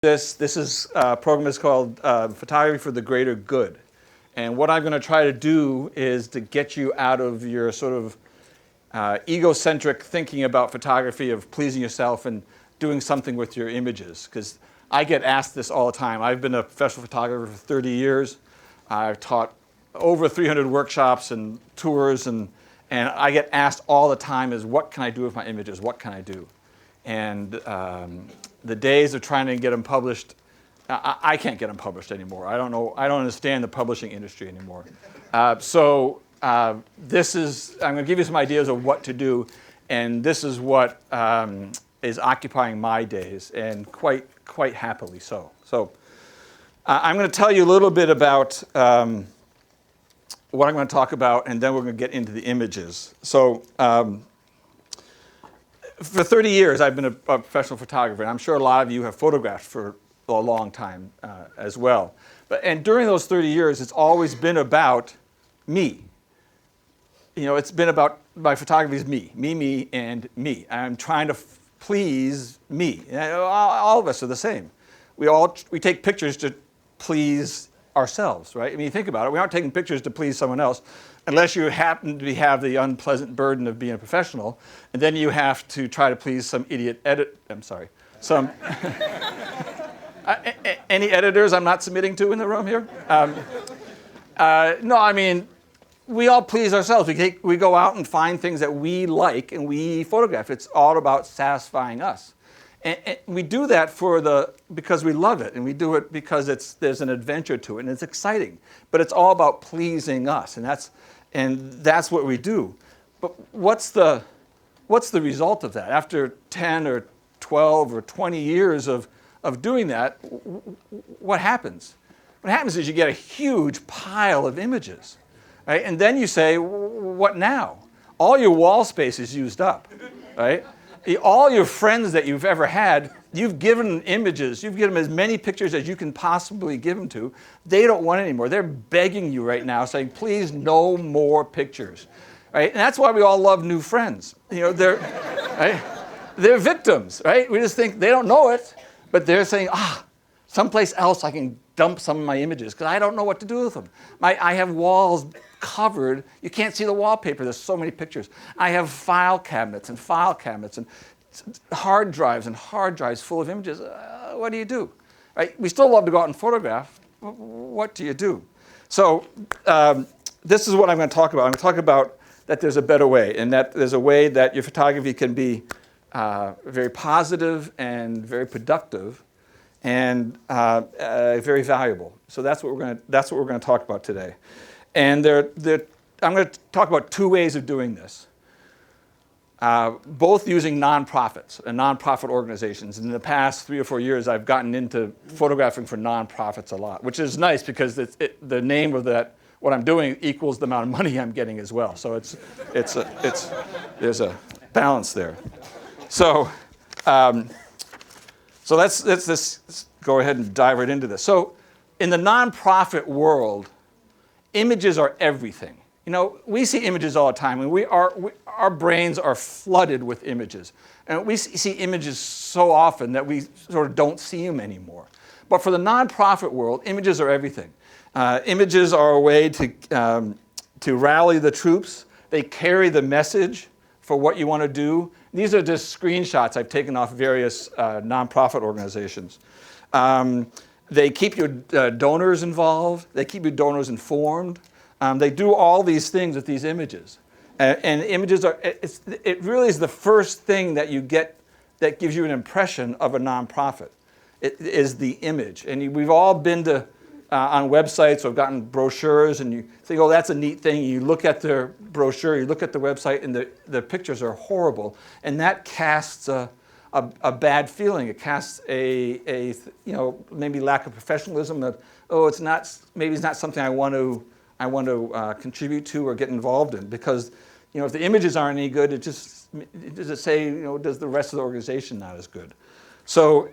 This program is called Photography for the Greater Good. And what I'm going to try to do is to get you out of your sort of egocentric thinking about photography of pleasing yourself and doing something with your images. Because I get asked this all the time. I've been a professional photographer for 30 years. I've taught over 300 workshops and tours, and I get asked all the time is, what can I do with my images? What can I do? And the days of trying to get them published, I can't get them published anymore. I don't know. I don't understand the publishing industry anymore. I'm going to give you some ideas of what to do, and this is what is occupying my days, and quite happily so. So I'm going to tell you a little bit about what I'm going to talk about, and then we're going to get into the images. So for 30 years, I've been a professional photographer, and I'm sure a lot of you have photographed for a long time as well. And during those 30 years, it's always been about me. It's been about, my photography is me, and me. I'm trying to please me. All of us are the same. We take pictures to please ourselves, right? I mean, think about it. We aren't taking pictures to please someone else, unless you happen to have the unpleasant burden of being a professional, and then you have to try to please some idiot some any editors I'm not submitting to in the room here? No, I mean, we all please ourselves. We go out and find things that we like, and we photograph. It's all about satisfying us. And we do that because we love it, and we do it because there's an adventure to it, and it's exciting. But it's all about pleasing us, and that's what we do. But what's the result of that? After 10 or 12 or 20 years of doing that, what happens? What happens is you get a huge pile of images, right? And then you say, what now? All your wall space is used up, right? All your friends that you've ever had, you've given images. You've given them as many pictures as you can possibly give them to. They don't want it anymore. They're begging you right now, saying, please, no more pictures. Right? And that's why we all love new friends. They're victims, right? We just think they don't know it, but they're saying, someplace else I can dump some of my images because I don't know what to do with them. I have walls covered. You can't see the wallpaper. There's so many pictures. I have file cabinets and hard drives full of images. What do you do? Right? We still love to go out and photograph. What do you do? So this is what I'm going to talk about. I'm going to talk about that there's a better way, and that there's a way that your photography can be very positive and very productive and very valuable. So that's what we're going to talk about today. And I'm going to talk about two ways of doing this, both using nonprofits and nonprofit organizations. In the past 3 or 4 years, I've gotten into photographing for nonprofits a lot, which is nice because the name of what I'm doing equals the amount of money I'm getting as well. So there's a balance there. So let's go ahead and dive right into this. So in the nonprofit world, images are everything. We see images all the time, and our brains are flooded with images. And we see images so often that we sort of don't see them anymore. But for the nonprofit world, images are everything. Images are a way to rally the troops. They carry the message for what you want to do. These are just screenshots I've taken off various nonprofit organizations. They keep your donors involved. They keep your donors informed. They do all these things with these images. And images it really is the first thing that you get that gives you an impression of a nonprofit. It is the image. And we've all been to on websites or gotten brochures, and you think, oh, that's a neat thing. You look at their brochure, you look at the website, and the pictures are horrible. And that casts a bad feeling. It casts maybe lack of professionalism. That maybe it's not something I want to contribute to or get involved in, because if the images aren't any good, does it say does the rest of the organization not as good? So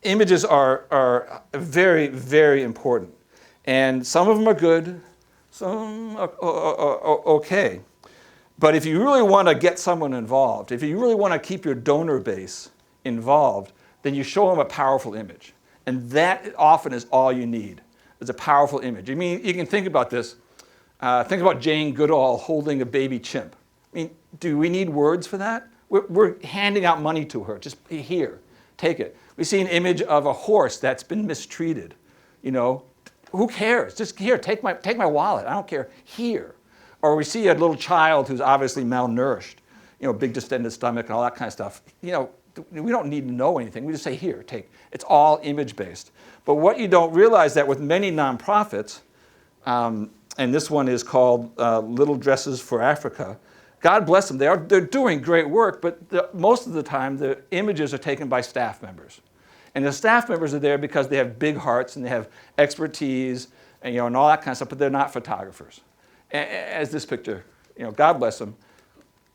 images are very, very important, and some of them are good, some are okay. But if you really want to get someone involved, if you really want to keep your donor base involved, then you show them a powerful image. And that often is all you need, is a powerful image. I mean, you can think about this. Think about Jane Goodall holding a baby chimp. I mean, do we need words for that? We're handing out money to her. Just here, take it. We see an image of a horse that's been mistreated. You know, who cares? Just here, take my wallet. I don't care. Here. Or we see a little child who's obviously malnourished, you know, big distended stomach and all that kind of stuff. You know, we don't need to know anything. We just say, here, take. It's all image-based. But what you don't realize that with many nonprofits, and this one is called Little Dresses for Africa, God bless them. They're doing great work, but most of the time the images are taken by staff members. And the staff members are there because they have big hearts and they have expertise and, you know, and all that kind of stuff, but they're not photographers. As this picture, you know, God bless them,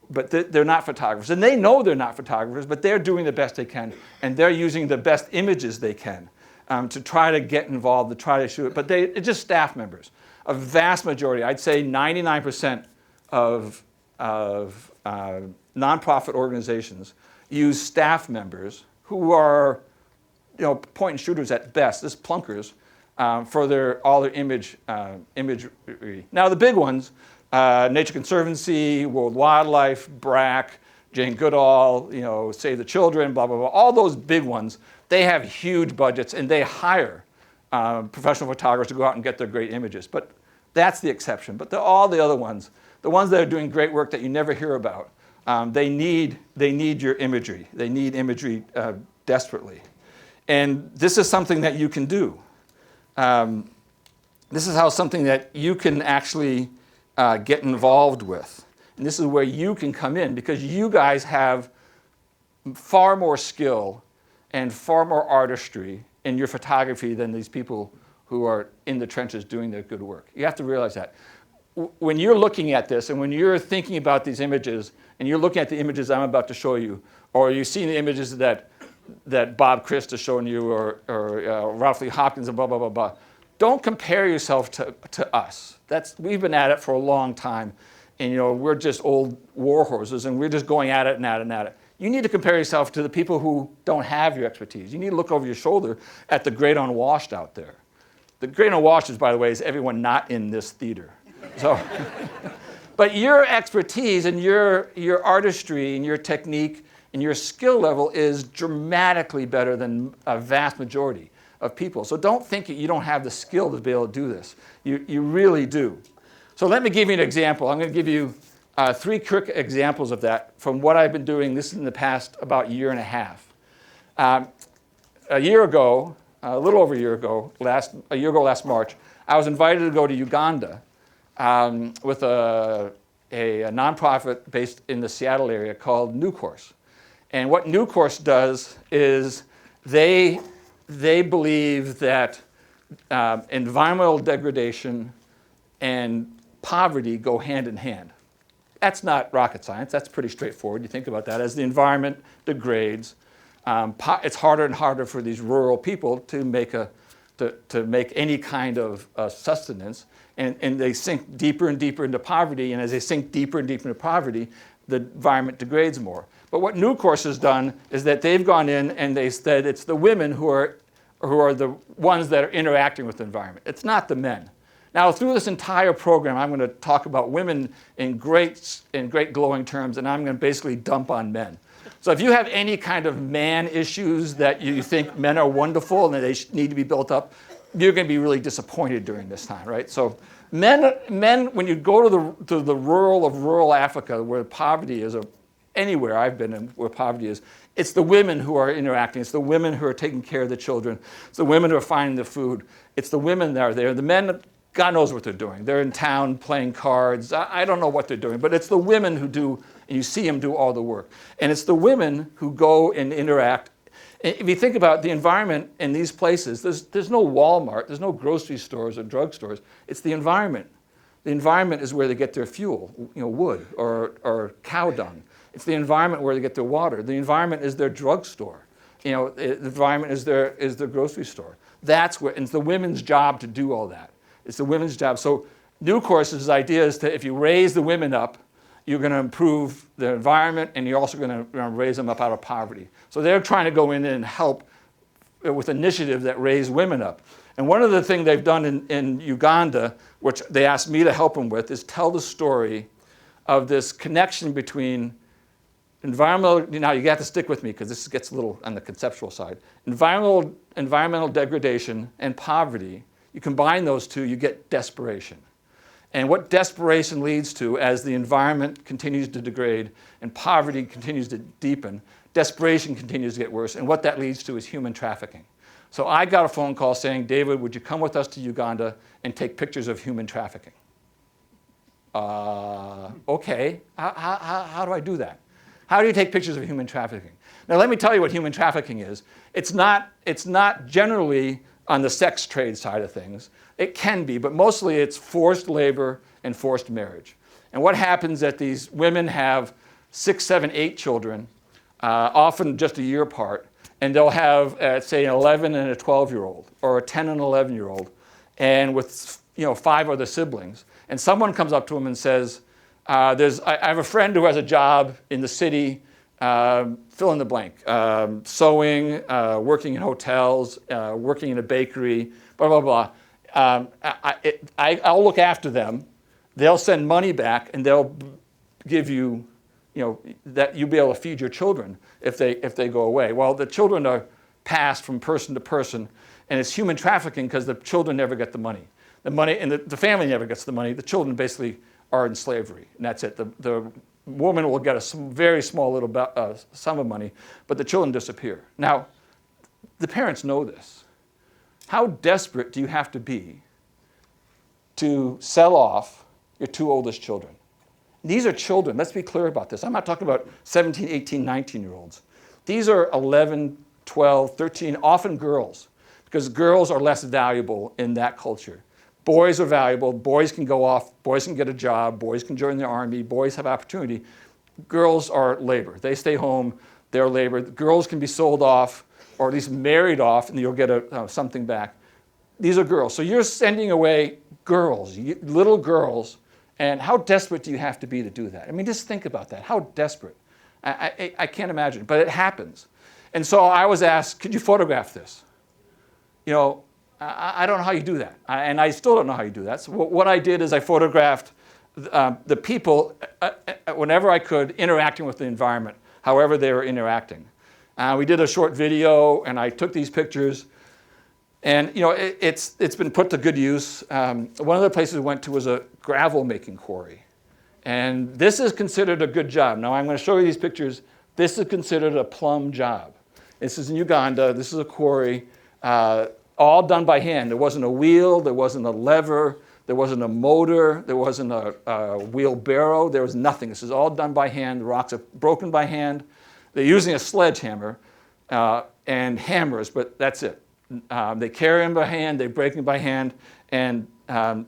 but they're not photographers. And they know they're not photographers, but they're doing the best they can, and they're using the best images they can to try to get involved, to try to shoot it. But it's just staff members. A vast majority, I'd say 99% of nonprofit organizations use staff members who are, you know, point and shooters at best, just plunkers, for all their imagery. Now the big ones, Nature Conservancy, World Wildlife, BRAC, Jane Goodall, you know, Save the Children, blah, blah, blah. All those big ones, they have huge budgets and they hire professional photographers to go out and get their great images. But that's the exception. But all the other ones, the ones that are doing great work that you never hear about, they need your imagery. They need imagery desperately. And this is something that you can do. This is something that you can actually get involved with. And this is where you can come in, because you guys have far more skill and far more artistry in your photography than these people who are in the trenches doing their good work. You have to realize that. When you're looking at this and when you're thinking about these images and you're looking at the images I'm about to show you, or you've seen the images that Bob Christ is showing you, or Ralph Lee Hopkins and blah, blah, blah, blah, don't compare yourself to us. We've been at it for a long time. And, you know, we're just old war horses and we're just going at it and at it and at it. You need to compare yourself to the people who don't have your expertise. You need to look over your shoulder at the great unwashed out there. The great unwashed, by the way, is everyone not in this theater. So, but your expertise and your artistry and your technique and your skill level is dramatically better than a vast majority of people. So don't think that you don't have the skill to be able to do this. You really do. So let me give you an example. I'm going to give you 3 quick examples of that from what I've been doing. This is in the past about year and a half. A year ago, a little over a year ago last March, I was invited to go to Uganda with a nonprofit based in the Seattle area called New Course. And what New Course does is they believe that environmental degradation and poverty go hand in hand. That's not rocket science. That's pretty straightforward. You think about that. As the environment degrades, it's harder and harder for these rural people to make any kind of sustenance, and they sink deeper and deeper into poverty. And as they sink deeper and deeper into poverty, the environment degrades more. But what New Course has done is that they've gone in and they said it's the women who are the ones that are interacting with the environment. It's not the men. Now, through this entire program, I'm going to talk about women in great glowing terms, and I'm going to basically dump on men. So if you have any kind of man issues that you think men are wonderful and that they need to be built up, you're going to be really disappointed during this time, right? So men, when you go to the rural Africa, where poverty is, anywhere I've been in where poverty is, it's the women who are interacting. It's the women who are taking care of the children. It's the women who are finding the food. It's the women that are there. The men, God knows what they're doing. They're in town playing cards. I don't know what they're doing, but it's the women who do, and you see them do all the work. And it's the women who go and interact. If you think about the environment in these places, there's no Walmart, there's no grocery stores or drugstores. It's the environment. The environment is where they get their fuel, wood or cow dung. It's the environment where they get their water. The environment is their drugstore. The environment is their grocery store. That's where, and it's the women's job to do all that. It's the women's job. So New Course's idea is if you raise the women up you're going to improve the environment, and you're also going to raise them up out of poverty. So they're trying to go in and help with initiatives that raise women up. And one of the things they've done in Uganda, which they asked me to help them with, is tell the story of this connection between environmental, now you have to stick with me because this gets a little on the conceptual side. Environmental degradation and poverty, you combine those two, you get desperation. And what desperation leads to as the environment continues to degrade and poverty continues to deepen, desperation continues to get worse. And what that leads to is human trafficking. So I got a phone call saying, David, would you come with us to Uganda and take pictures of human trafficking? Okay, how do I do that? How do you take pictures of human trafficking? Now let me tell you what human trafficking is. It's not generally on the sex trade side of things. It can be, but mostly it's forced labor and forced marriage. And what happens is that these women have 6, 7, 8 children, often just a year apart, and they'll have, say, an 11 and a 12-year-old, or a 10 and 11-year-old, and with 5 other siblings. And someone comes up to them and says, I have a friend who has a job in the city, fill in the blank, sewing, working in hotels, working in a bakery, blah, blah, blah. I'll look after them. They'll send money back, and they'll give you, that you'll be able to feed your children if they go away. Well, the children are passed from person to person, and it's human trafficking because the children never get the money. The money, and the family never gets the money. The children basically are in slavery, and that's it. The woman will get a very small little sum of money, but the children disappear. Now, the parents know this. How desperate do you have to be to sell off your 2 oldest children? These are children. Let's be clear about this. I'm not talking about 17, 18, 19-year-olds. These are 11, 12, 13, often girls, because girls are less valuable in that culture. Boys are valuable. Boys can go off. Boys can get a job. Boys can join the army. Boys have opportunity. Girls are labor. They stay home. They're labor. Girls can be sold off, or at least married off, and you'll get something back. These are girls. So you're sending away girls, little girls, and how desperate do you have to be to do that? I mean, just think about that. How desperate. I can't imagine, but it happens. And so I was asked, could you photograph this? I don't know how you do that, and I still don't know how you do that. So what I did is I photographed the people, whenever I could, interacting with the environment, however they were interacting. We did a short video, and I took these pictures, and it's been put to good use. One of the places we went to was a gravel-making quarry, and this is considered a good job. Now I'm going to show you these pictures. This is considered a plum job. This is in Uganda. This is a quarry. All done by hand. There wasn't a wheel, there wasn't a lever, there wasn't a motor, there wasn't a wheelbarrow, there was nothing. This is all done by hand. The rocks are broken by hand. They're using a sledgehammer and hammers, but that's it. They carry them by hand, they break them by hand, and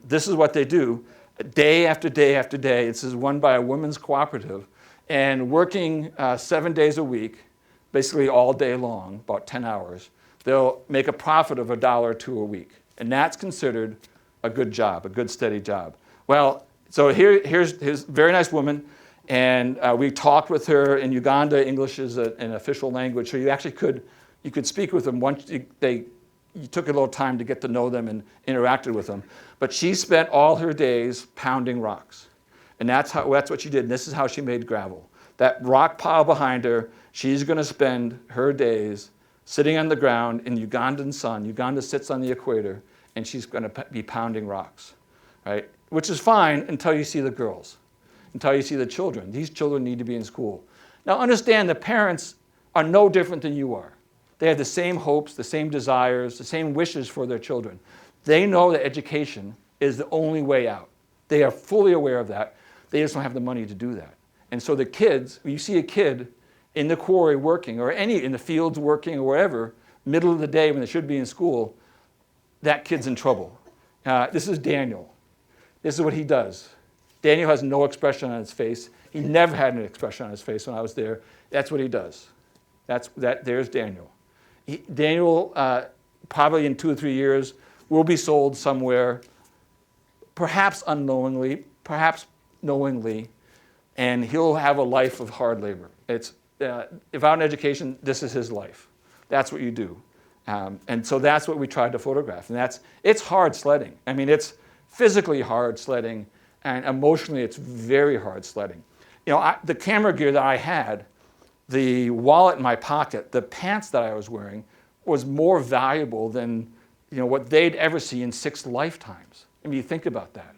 this is what they do day after day after day. This is run by a women's cooperative, and working 7 days a week, basically all day long, about 10 hours. They'll make a profit of $1 or $2 a week. And that's considered a good job, a good steady job. Well, so here's a very nice woman, and we talked with her. In Uganda, English is an official language, so you actually could speak with them once you took a little time to get to know them and interacted with them. But she spent all her days pounding rocks. And that's what she did. And this is how she made gravel. That rock pile behind her, she's going to spend her days sitting on the ground in Ugandan sun. Uganda sits on the equator, and she's going to be pounding rocks, right? Which is fine until you see the girls, until you see the children. These children need to be in school. Now understand, the parents are no different than you are. They have the same hopes, the same desires, the same wishes for their children. They know that education is the only way out. They are fully aware of that. They just don't have the money to do that. And so the kids, when you see a kid in the quarry working, or in the fields working, or wherever, middle of the day when they should be in school, that kid's in trouble. This is Daniel. This is what he does. Daniel has no expression on his face. He never had an expression on his face when I was there. That's what he does. There's Daniel. Daniel, probably in 2 or 3 years, will be sold somewhere, perhaps unknowingly, perhaps knowingly, and he'll have a life of hard labor. It's without an education, this is his life. That's what you do. And so that's what we tried to photograph. And it's hard sledding. I mean, it's physically hard sledding, and emotionally it's very hard sledding. You know, the camera gear that I had, the wallet in my pocket, the pants that I was wearing was more valuable than, you know, what they'd ever see in 6 lifetimes. I mean, you think about that,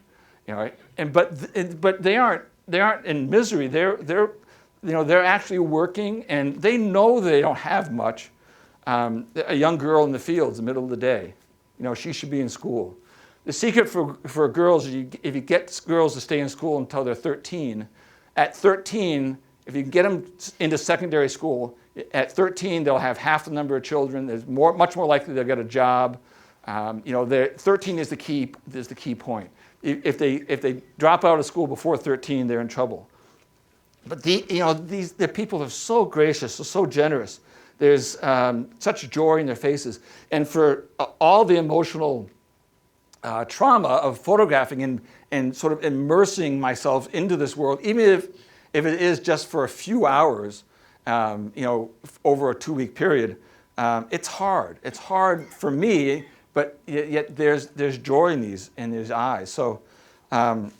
you know, right? And but they aren't in misery. They're actually working, and they know they don't have much. A young girl in the fields in the middle of the day, you know, she should be in school. The secret for girls is if you get girls to stay in school until they're 13, at 13, if you get them into secondary school, at 13 they'll have half the number of children. There's much more likely they'll get a job. You know, 13 is the key point. If they drop out of school before 13, they're in trouble. But the people are so gracious, so generous. There's such joy in their faces, and for all the emotional trauma of photographing and sort of immersing myself into this world, even if it is just for a few hours, you know, over a 2-week period, it's hard. It's hard for me, but yet there's joy in these eyes. So, and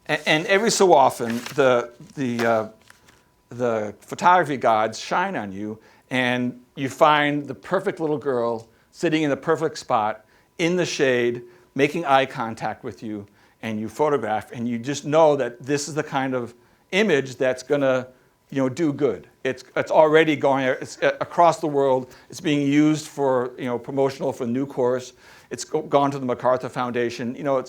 every so often the photography gods shine on you, and you find the perfect little girl sitting in the perfect spot in the shade, making eye contact with you, and you photograph, and you just know that this is the kind of image that's going to, you know, do good. It's already going across the world. It's being used for, you know, promotional for New Course. It's gone to the MacArthur Foundation. You know,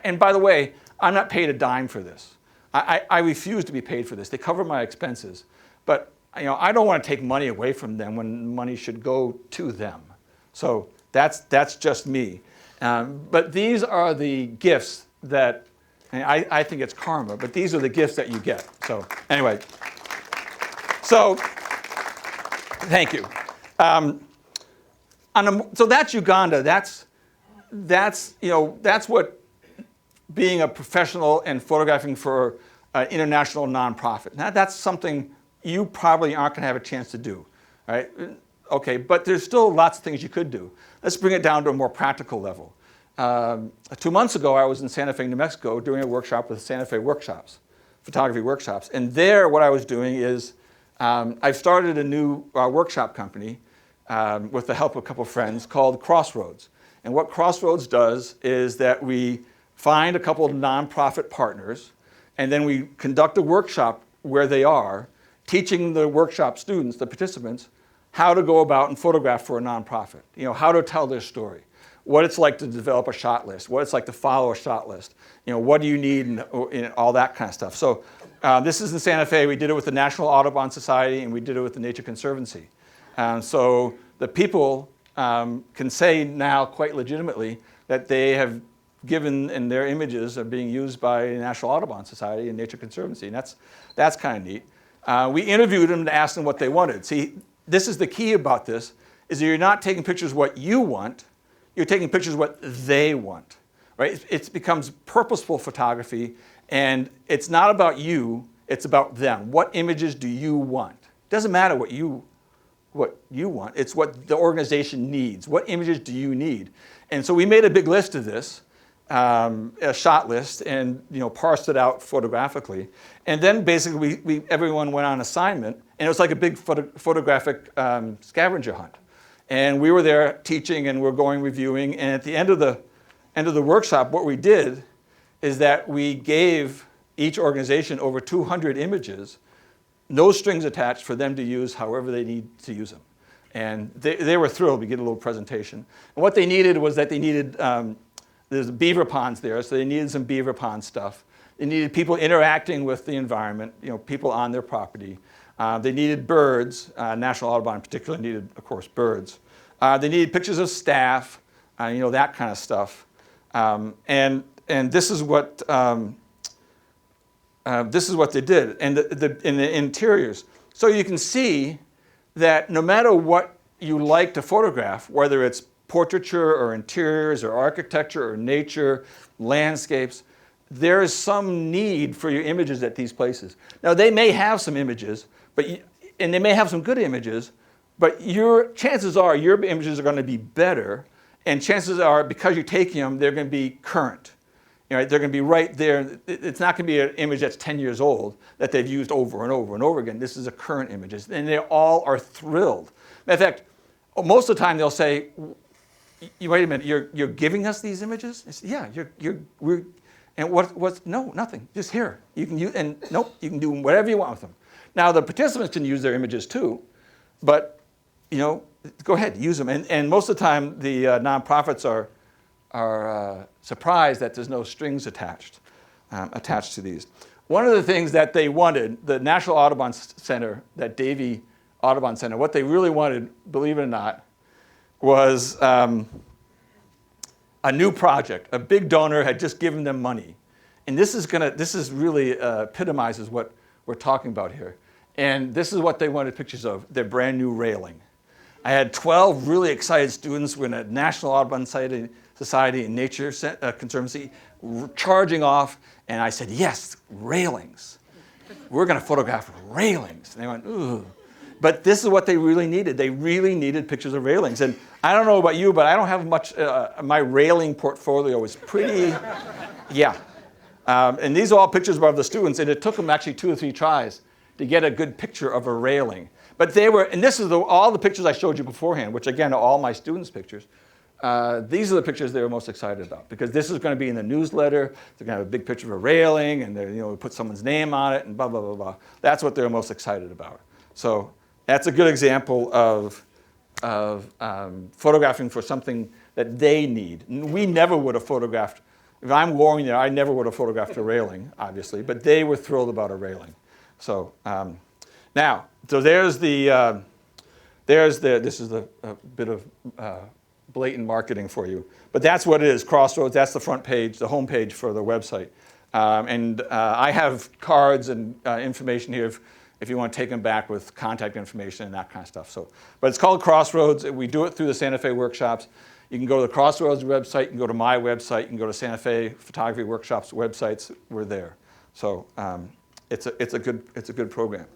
and by the way, I'm not paid a dime for this. I refuse to be paid for this. They cover my expenses, but you know, I don't want to take money away from them when money should go to them. So that's just me. But these are the gifts that, and I think it's karma, but these are the gifts that you get. So anyway, so thank you. So that's Uganda. That's what being a professional and photographing for an international nonprofit. Now that's something you probably aren't going to have a chance to do, right? Okay, but there's still lots of things you could do. Let's bring it down to a more practical level. 2 months ago, I was in Santa Fe, New Mexico, doing a workshop with Santa Fe Workshops, photography workshops. And there, what I was doing is I've started a new workshop company with the help of a couple of friends called Crossroads. And what Crossroads does is that we find a couple of nonprofit partners, and then we conduct a workshop where they are, teaching the workshop students, the participants, how to go about and photograph for a nonprofit. You know, how to tell their story, what it's like to develop a shot list, what it's like to follow a shot list. You know, what do you need, and all that kind of stuff. So this is in Santa Fe. We did it with the National Audubon Society, and we did it with the Nature Conservancy. So the people can say now quite legitimately that they have given, and their images are being used by the National Audubon Society and Nature Conservancy, and that's kind of neat. We interviewed them to ask them what they wanted. See, this is the key about this, is that you're not taking pictures what you want, you're taking pictures what they want, right? It becomes purposeful photography, and it's not about you, it's about them. What images do you want? It doesn't matter what you want, it's what the organization needs. What images do you need? And so we made a big list of this, a shot list, and parsed it out photographically. And then basically everyone went on assignment, and it was like a big photographic scavenger hunt. And we were there teaching, and we're going reviewing, and at the end of the workshop, what we did is that we gave each organization over 200 images, no strings attached, for them to use however they need to use them. And they were thrilled. We did a little presentation. And what they needed was that they needed, there's beaver ponds there, so they needed some beaver pond stuff. They needed people interacting with the environment, people on their property. They needed birds. National Audubon in particular needed, of course, birds. They needed pictures of staff, that kind of stuff. And this is what they did, and in the interiors. So you can see that no matter what you like to photograph, whether it's portraiture or interiors or architecture or nature, landscapes, there is some need for your images at these places. Now, they may have some images, and they may have some good images, but chances are your images are going to be better, and chances are, because you're taking them, they're going to be current. They're going to be right there. It's not going to be an image that's 10 years old that they've used over and over and over again. This is a current image, and they all are thrilled. Matter of fact, most of the time they'll say, "Wait a minute, you're giving us these images?" I say, "Yeah, and what's no, nothing. Just here. You can use, and nope, you can do whatever you want with them." Now the participants can use their images too, but go ahead, use them. And most of the time the nonprofits are surprised that there's no strings attached to these. One of the things that they wanted, the National Audubon Center, that Davey Audubon Center, what they really wanted, believe it or not, was a new project. A big donor had just given them money. And this is really epitomizes what we're talking about here. And this is what they wanted pictures of, their brand new railing. I had 12 really excited students in a National Audubon Society and Nature Conservancy charging off, and I said, "Yes, railings. We're going to photograph railings." And they went, "Ooh." But this is what they really needed. They really needed pictures of railings. And I don't know about you, but I don't have much, my railing portfolio is pretty, yeah. And these are all pictures of the students, and it took them actually 2 or 3 tries to get a good picture of a railing. But and this is all the pictures I showed you beforehand, which again are all my students' pictures. These are the pictures they were most excited about, because this is going to be in the newsletter. They're going to have a big picture of a railing, and they put someone's name on it, and blah, blah, blah, blah. That's what they're most excited about. So that's a good example of photographing for something that they need. We never would have photographed. If I'm going there, I never would have photographed a railing, obviously, but they were thrilled about a railing. So now, so this is a bit of blatant marketing for you, but that's what it is. Crossroads. That's the front page, the home page for the website, and I have cards and information here if you want to take them back with contact information and that kind of stuff. So, but it's called Crossroads. We do it through the Santa Fe workshops. You can go to the Crossroads website. You can go to my website. You can go to Santa Fe Photography Workshops websites. We're there. So it's a good program.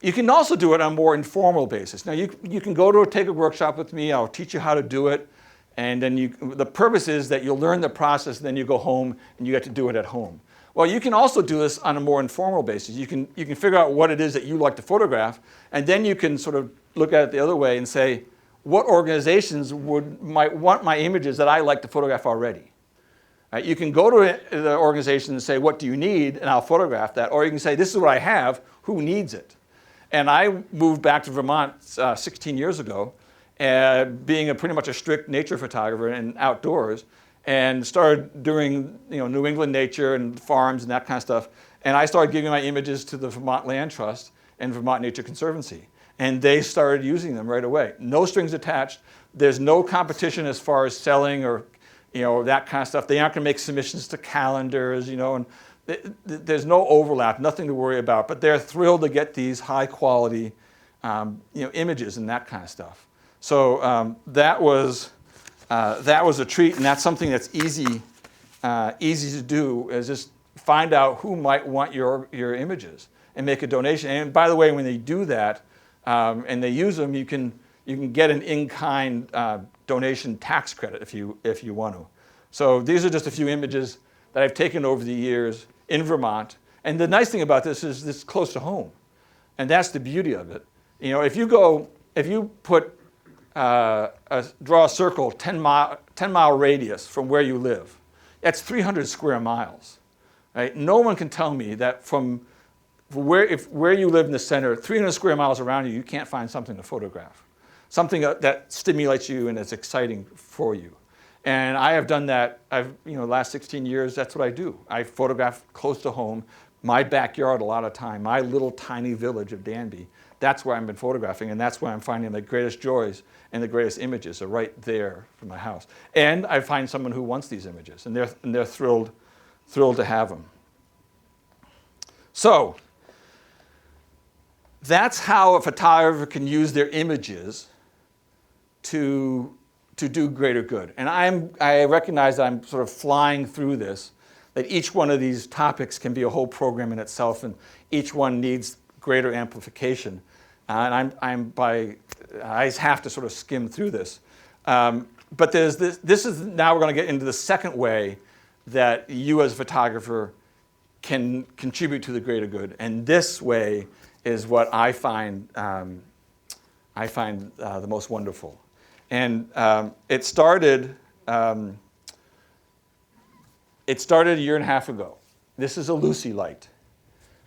You can also do it on a more informal basis. Now you can go take a workshop with me. I'll teach you how to do it, and then the purpose is that you'll learn the process, and then you go home and you get to do it at home. Well, you can also do this on a more informal basis. You can figure out what it is that you like to photograph, and then you can sort of look at it the other way and say, what organizations might want my images that I like to photograph already? Right? You can go to the organization and say, what do you need? And I'll photograph that. Or you can say, this is what I have. Who needs it? And I moved back to Vermont 16 years ago, being pretty much a strict nature photographer and outdoors, and started doing New England nature and farms and that kind of stuff. And I started giving my images to the Vermont Land Trust and Vermont Nature Conservancy. And they started using them right away. No strings attached. There's no competition as far as selling or that kind of stuff. They aren't going to make submissions to calendars, and there's no overlap, nothing to worry about. But they're thrilled to get these high quality images and that kind of stuff. So that was a treat, and that's something that's easy to do, is just find out who might want your images and make a donation. And by the way, when they do that and they use them, you can get an in-kind donation tax credit if you want to. So these are just a few images that I've taken over the years in Vermont. And the nice thing about this is this is close to home, and that's the beauty of it. If you put draw a circle 10-mile radius from where you live, that's 300 square miles. Right? No one can tell me that from where you live in the center, 300 square miles around you, you can't find something to photograph, something that stimulates you and is exciting for you. And I have done that. Last 16 years, that's what I do. I photograph close to home, my backyard a lot of time, my little tiny village of Danby. That's where I've been photographing, and that's where I'm finding the greatest joys and the greatest images are right there from my house. And I find someone who wants these images, and they're thrilled to have them. So that's how a photographer can use their images to do greater good. And I recognize that I'm sort of flying through this. that each one of these topics can be a whole program in itself, and each one needs greater amplification. And I have to sort of skim through this. But there's this is now we're going to get into the second way that you as a photographer can contribute to the greater good. And this way is what I find the most wonderful. And it started a year and a half ago. This is a Lucy light,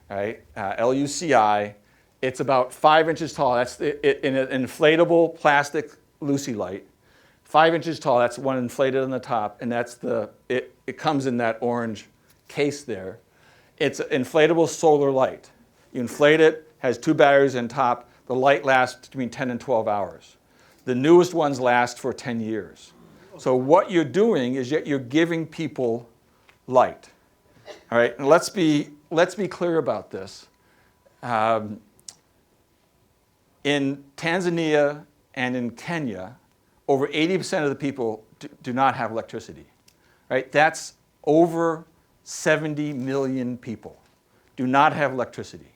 right? Luci. It's about 5 inches tall. That's an inflatable plastic Lucy light. 5 inches tall. That's one inflated on the top, and that's it comes in that orange case there. It's an inflatable solar light. You inflate it, has 2 batteries on top. The light lasts between 10 and 12 hours. The newest ones last for 10 years. So what you're doing is you're giving people light. All right, and let's be clear about this. In Tanzania and in Kenya, over 80% of the people do not have electricity. Right? That's over 70 million people do not have electricity.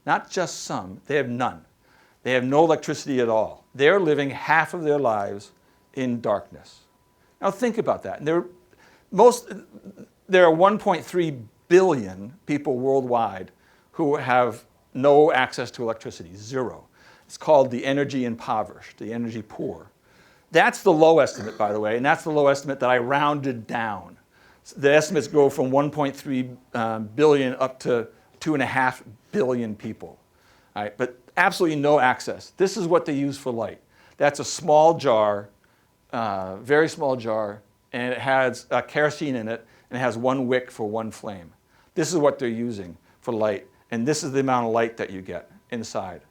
Not just some, they have none. They have no electricity at all. They're living half of their lives in darkness. Now think about that. There are 1.3 billion people worldwide who have no access to electricity, zero. It's called the energy impoverished, the energy poor. That's the low estimate, by the way, and that's the low estimate that I rounded down. The estimates go from 1.3 billion up to 2.5 billion people. All right, but absolutely no access. This is what they use for light. That's a small jar, very small jar, and it has kerosene in it, and it has 1 wick for 1 flame. This is what they're using for light, and this is the amount of light that you get inside.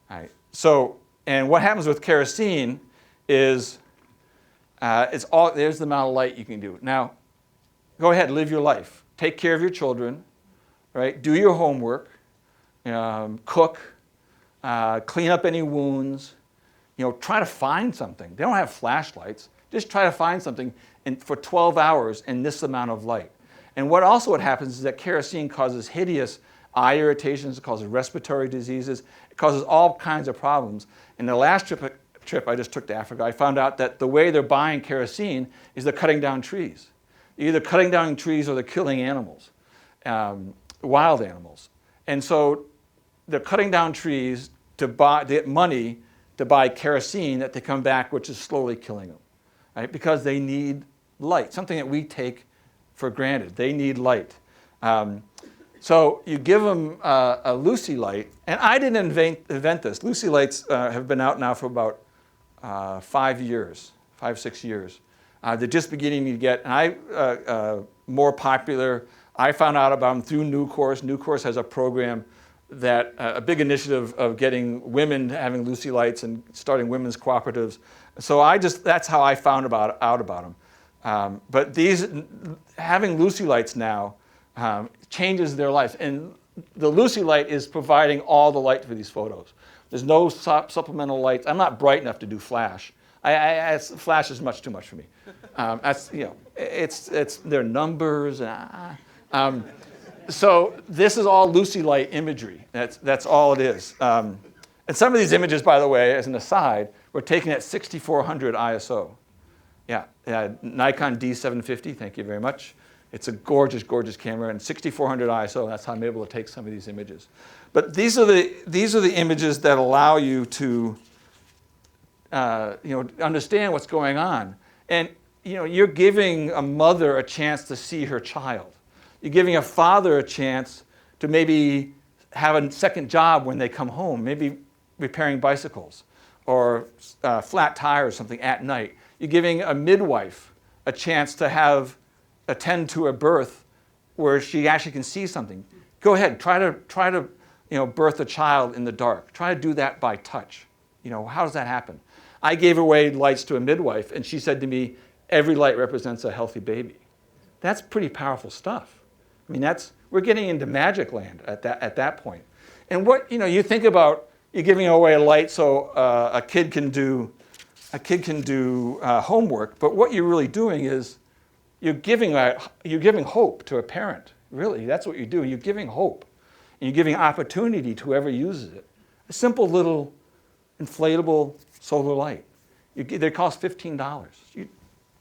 All right. So, and what happens with kerosene is there's the amount of light you can do. Now, go ahead, live your life. Take care of your children, right? Do your homework, cook, clean up any wounds. Try to find something. They don't have flashlights. Just try to find something for 12 hours in this amount of light. And what happens is that kerosene causes hideous eye irritations, it causes respiratory diseases, it causes all kinds of problems. In the last trip I just took to Africa, I found out that the way they're buying kerosene is they're cutting down trees. They're either cutting down trees or they're killing animals, wild animals. And so they're cutting down trees to get money to buy kerosene that they come back, which is slowly killing them, right? Because they need light, something that we take for granted. They need light. So you give them a Lucy light, and I didn't invent this. Lucy lights have been out now for about 5 years, 5-6 years. They're just beginning to get more popular. I found out about them through New Course. New Course has a program that a big initiative of getting women having Lucy lights and starting women's cooperatives. So that's how I found out about them. But having Lucy lights now changes their life. And the Lucy light is providing all the light for these photos. There's no supplemental lights. I'm not bright enough to do flash. Flash is much too much for me. It's their numbers. So this is all Lucy light imagery. That's all it is. And some of these images, by the way, as an aside, were taken at 6400 ISO. Yeah, Nikon D750. Thank you very much. It's a gorgeous, gorgeous camera, and 6400 ISO. That's how I'm able to take some of these images. But these are the images that allow you to understand what's going on. And you're giving a mother a chance to see her child. You're giving a father a chance to maybe have a second job when they come home, maybe repairing bicycles or flat tires or something at night. You're giving a midwife a chance to attend to a birth where she actually can see something. Go ahead, try to birth a child in the dark. Try to do that by touch. How does that happen? I gave away lights to a midwife, and she said to me, every light represents a healthy baby. That's pretty powerful stuff. I mean, we're getting into magic land at that point. And what you think about, you're giving away a light so a kid can do homework, but what you're really doing is You're giving hope to a parent. Really, that's what you do. You're giving hope. And you're giving opportunity to whoever uses it. A simple little inflatable solar light. They cost $15.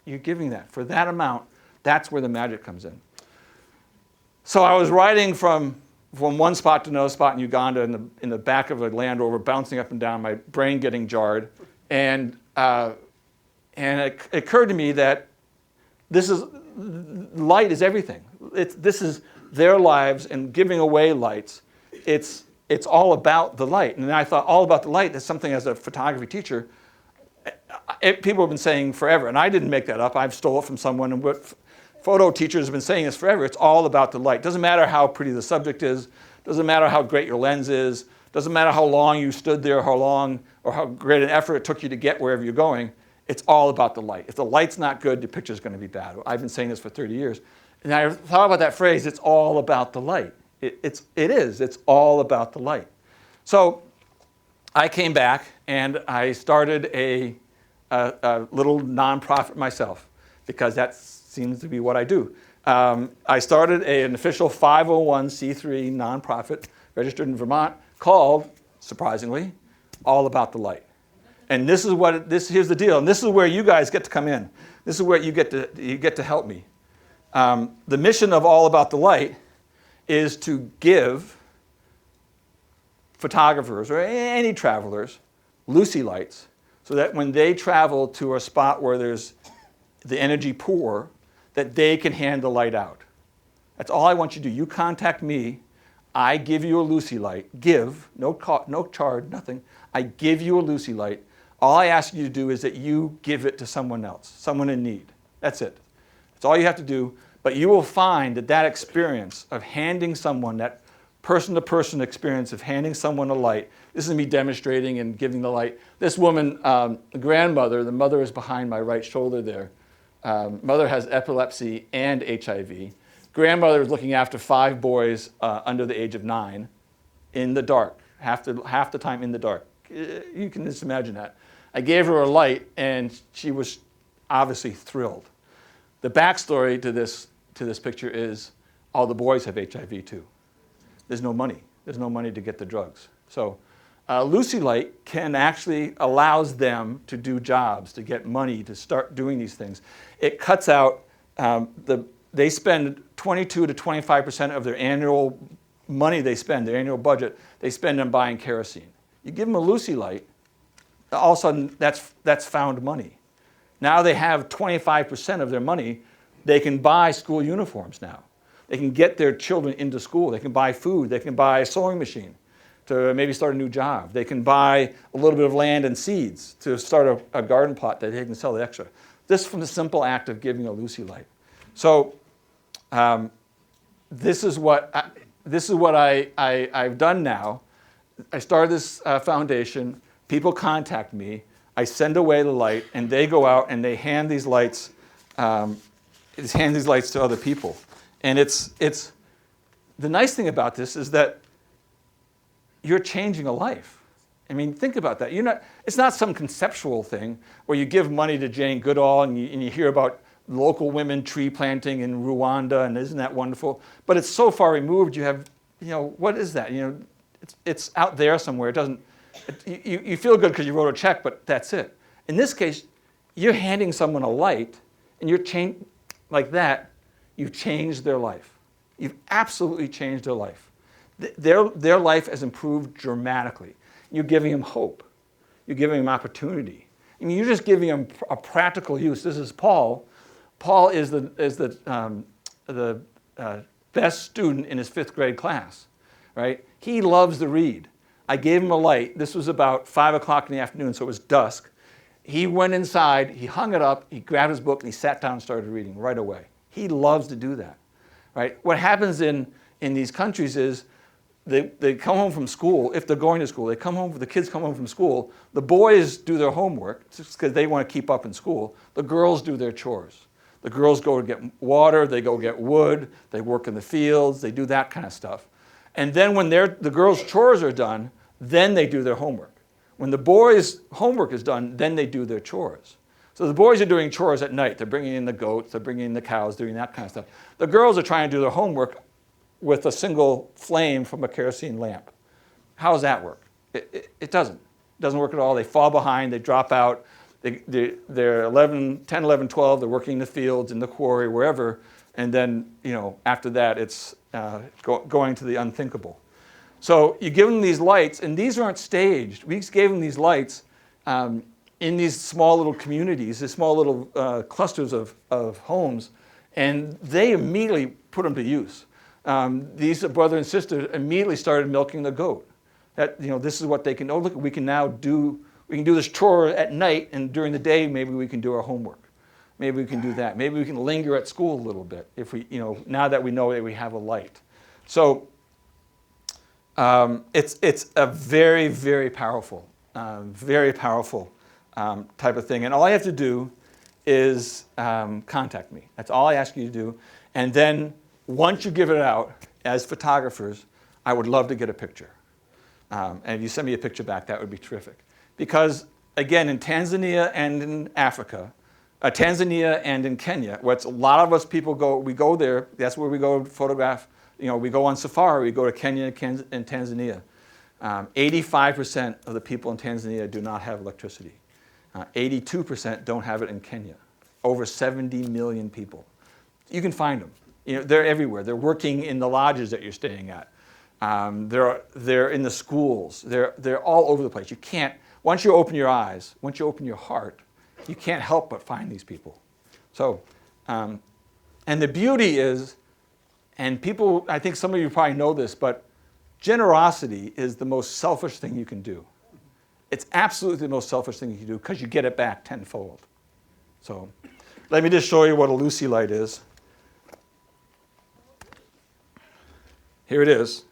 You're giving that. For that amount, that's where the magic comes in. So I was riding from one spot to another spot in Uganda in the back of a Land Rover, bouncing up and down, my brain getting jarred. And it occurred to me that light is everything. This is their lives, and giving away lights. It's all about the light. And then I thought, all about the light, that's something as a photography teacher, people have been saying forever. And I didn't make that up. I've stole it from someone. And what photo teachers have been saying this forever. It's all about the light. Doesn't matter how pretty the subject is. Doesn't matter how great your lens is. Doesn't matter how long you stood there, how long or how great an effort it took you to get wherever you're going. It's all about the light. If the light's not good, the picture's going to be bad. I've been saying this for 30 years. And I thought about that phrase, it's all about the light. It is. It's all about the light. So I came back and I started a little nonprofit myself, because that seems to be what I do. I started an official 501c3 nonprofit registered in Vermont called, surprisingly, All About the Light. And here's the deal, and this is where you guys get to come in. This is where you get to help me. The mission of All About the Light is to give photographers or any travelers Lucy lights, so that when they travel to a spot where there's the energy poor, that they can hand the light out. That's all I want you to do. You contact me, I give you a Lucy light. No charge, nothing. I give you a Lucy light. All I ask you to do is that you give it to someone else, someone in need. That's it. That's all you have to do. But you will find that experience of handing someone, that person-to-person experience of handing someone a light, this is me demonstrating and giving the light. This woman, the grandmother, the mother is behind my right shoulder there. Mother has epilepsy and HIV. Grandmother is looking after 5 boys under the age of 9 in the dark, half the time in the dark. You can just imagine that. I gave her a light, and she was obviously thrilled. The backstory to this picture is all the boys have HIV too. There's no money. There's no money to get the drugs. So Lucy Light actually allows them to do jobs, to get money, to start doing these things. It cuts out, they spend 22 to 25% of their annual money they spend, their annual budget, they spend on buying kerosene. You give them a Lucy Light, all of a sudden that's found money. Now they have 25% of their money. They can buy school uniforms now. They can get their children into school. They can buy food. They can buy a sewing machine to maybe start a new job. They can buy a little bit of land and seeds to start a garden plot that they can sell the extra. This from the simple act of giving a Lucy Light. So this is what I've done now. I started this foundation. People contact me. I send away the light, and they go out and they hand these lights. To other people. And it's the nice thing about this is that you're changing a life. I mean, think about that. It's not some conceptual thing where you give money to Jane Goodall and you hear about local women tree planting in Rwanda, and isn't that wonderful? But it's so far removed. You have, what is that? It's out there somewhere. It doesn't. You feel good because you wrote a check, but that's it. In this case, you're handing someone a light, and you're changing like that. You've changed their life. You've absolutely changed their life. Their life has improved dramatically. You're giving them hope. You're giving them opportunity. I mean, you're just giving them a practical use. This is Paul. Paul is the best student in his 5th grade class, right? He loves to read. I gave him a light. This was about 5 o'clock in the afternoon, so it was dusk. He went inside, he hung it up, he grabbed his book, and he sat down and started reading right away. He loves to do that, right? What happens in these countries is they come home from school, if they're going to school, the kids come home from school, the boys do their homework because they want to keep up in school. The girls do their chores. The girls go to get water, they go get wood, they work in the fields, they do that kind of stuff. And then when the girls' chores are done, then they do their homework. When the boys' homework is done, then they do their chores. So the boys are doing chores at night. They're bringing in the goats, they're bringing in the cows, doing that kind of stuff. The girls are trying to do their homework with a single flame from a kerosene lamp. How does that work? It doesn't. It doesn't work at all. They fall behind, they drop out. They're 11, 10, 11, 12, they're working in the fields, in the quarry, wherever, and then, after that, it's going to the unthinkable. So you give them these lights, and these aren't staged. We gave them these lights in these small little communities, these small little clusters of homes, and they immediately put them to use. These brother and sister immediately started milking the goat. That, this is what they can, look, we can do this chore at night, and during the day, maybe we can do our homework. Maybe we can do that. Maybe we can linger at school a little bit if we, now that we know that we have a light. So it's a very, very powerful type of thing. And all I have to do is contact me. That's all I ask you to do. And then once you give it out, as photographers, I would love to get a picture. And if you send me a picture back, that would be terrific. Because, again, in Tanzania and in Africa, Tanzania and in Kenya, where a lot of us people go, we go there, that's where we go photograph, we go on safari, we go to Kenya and Tanzania. 85% of the people in Tanzania do not have electricity. 82% don't have it in Kenya. Over 70 million people. You can find them. They're everywhere. They're working in the lodges that you're staying at. They're in the schools. They're all over the place. You can't, once you open your eyes, once you open your heart, you can't help but find these people. So, and the beauty is, and people, I think some of you probably know this, but generosity is the most selfish thing you can do. It's absolutely the most selfish thing you can do because you get it back tenfold. So let me just show you what a Lucy light is. Here it is.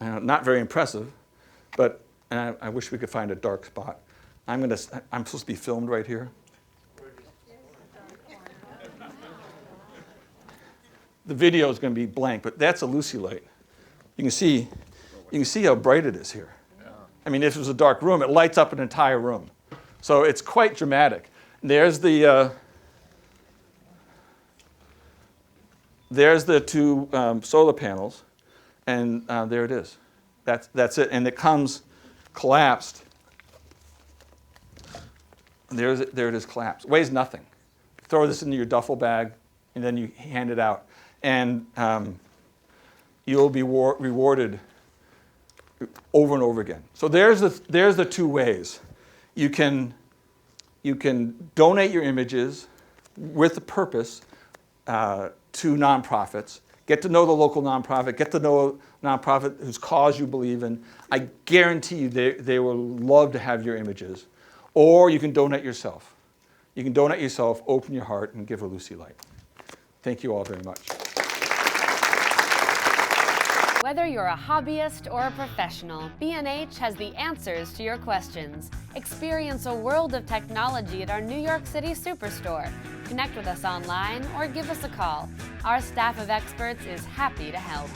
Not very impressive, but I wish we could find a dark spot. I'm supposed to be filmed right here. The video is going to be blank, but that's a Lucy light. You can see how bright it is here. I mean, if it was a dark room, it lights up an entire room. So it's quite dramatic. There's the two solar panels, and there it is. That's it, and it comes collapsed. There it is collapsed. Weighs nothing. Throw this into your duffel bag, and then you hand it out, and you'll be rewarded over and over again. So there's the two ways. You can donate your images with a purpose to nonprofits. Get to know the local nonprofit. Get to know a nonprofit whose cause you believe in. I guarantee you they will love to have your images. Or you can donate yourself. You can donate yourself, open your heart, and give a Lucy light. Thank you all very much. Whether you're a hobbyist or a professional, B&H has the answers to your questions. Experience a world of technology at our New York City Superstore. Connect with us online or give us a call. Our staff of experts is happy to help.